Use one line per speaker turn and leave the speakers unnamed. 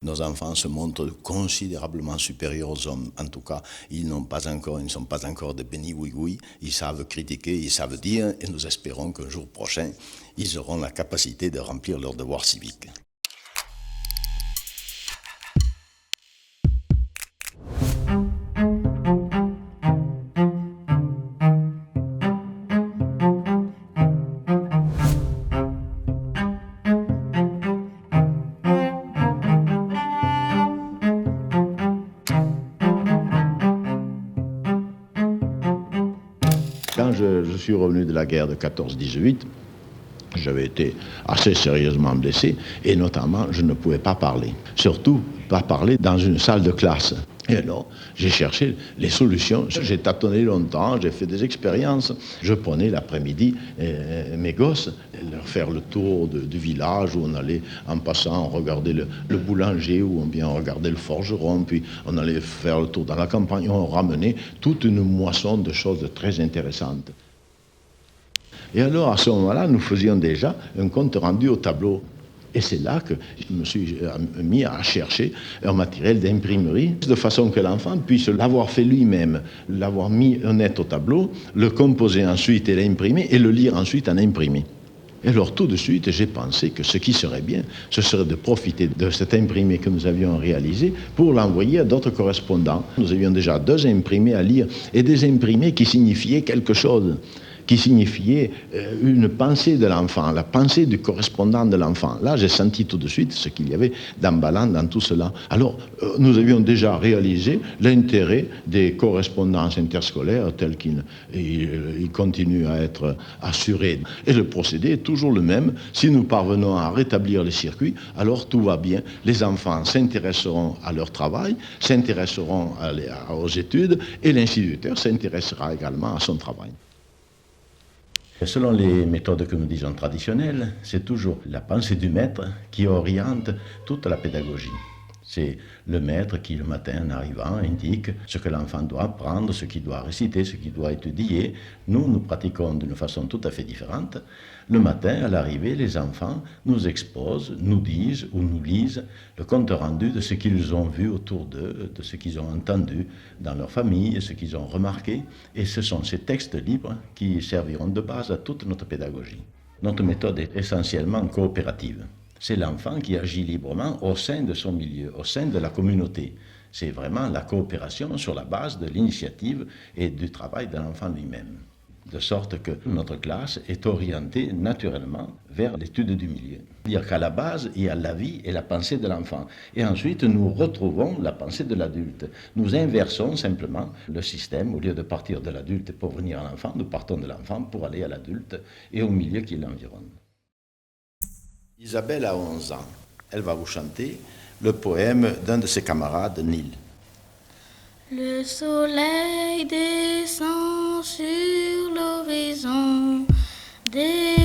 Nos enfants se montrent considérablement supérieurs aux hommes. En tout cas, ils ne sont pas encore des bénis oui-oui. Ils savent critiquer, ils savent dire, et nous espérons qu'un jour prochain, ils auront la capacité de remplir leurs devoirs civiques. Quand je suis revenu de la guerre de 14-18, j'avais été assez sérieusement blessé et notamment je ne pouvais pas parler. Surtout pas parler dans une salle de classe. Et alors, j'ai cherché les solutions. J'ai tâtonné longtemps, j'ai fait des expériences. Je prenais l'après-midi mes gosses, leur faire le tour du village où on allait, en passant, on regardait le boulanger ou bien on regardait le forgeron, puis on allait faire le tour dans la campagne. On ramenait toute une moisson de choses très intéressantes. Et alors, à ce moment-là, nous faisions déjà un compte rendu au tableau. Et c'est là que je me suis mis à chercher un matériel d'imprimerie, de façon que l'enfant puisse l'avoir fait lui-même, l'avoir mis net au tableau, le composer ensuite et l'imprimer, et le lire ensuite en imprimé. Et alors, tout de suite, j'ai pensé que ce qui serait bien, ce serait de profiter de cet imprimé que nous avions réalisé pour l'envoyer à d'autres correspondants. Nous avions déjà 2 imprimés à lire, et des imprimés qui signifiaient quelque chose, qui signifiait une pensée de l'enfant, la pensée du correspondant de l'enfant. Là, j'ai senti tout de suite ce qu'il y avait d'emballant dans tout cela. Alors, nous avions déjà réalisé l'intérêt des correspondances interscolaires tels qu'ils continuent à être assurés. Et le procédé est toujours le même. Si nous parvenons à rétablir les circuits, alors tout va bien. Les enfants s'intéresseront à leur travail, s'intéresseront aux études, et l'instituteur s'intéressera également à son travail. Selon les méthodes que nous disons traditionnelles, c'est toujours la pensée du maître qui oriente toute la pédagogie. C'est le maître qui, le matin, en arrivant, indique ce que l'enfant doit apprendre, ce qu'il doit réciter, ce qu'il doit étudier. Nous pratiquons d'une façon tout à fait différente. Le matin, à l'arrivée, les enfants nous exposent, nous disent ou nous lisent le compte rendu de ce qu'ils ont vu autour d'eux, de ce qu'ils ont entendu dans leur famille, ce qu'ils ont remarqué. Et ce sont ces textes libres qui serviront de base à toute notre pédagogie. Notre méthode est essentiellement coopérative. C'est l'enfant qui agit librement au sein de son milieu, au sein de la communauté. C'est vraiment la coopération sur la base de l'initiative et du travail de l'enfant lui-même. De sorte que notre classe est orientée naturellement vers l'étude du milieu. C'est-à-dire qu'à la base, il y a la vie et la pensée de l'enfant. Et ensuite, nous retrouvons la pensée de l'adulte. Nous inversons simplement le système. Au lieu de partir de l'adulte pour venir à l'enfant, nous partons de l'enfant pour aller à l'adulte et au milieu qui l'environne. Isabelle a 11 ans. Elle va vous chanter le poème d'un de ses camarades, Neil.
Le soleil descend sur l'horizon des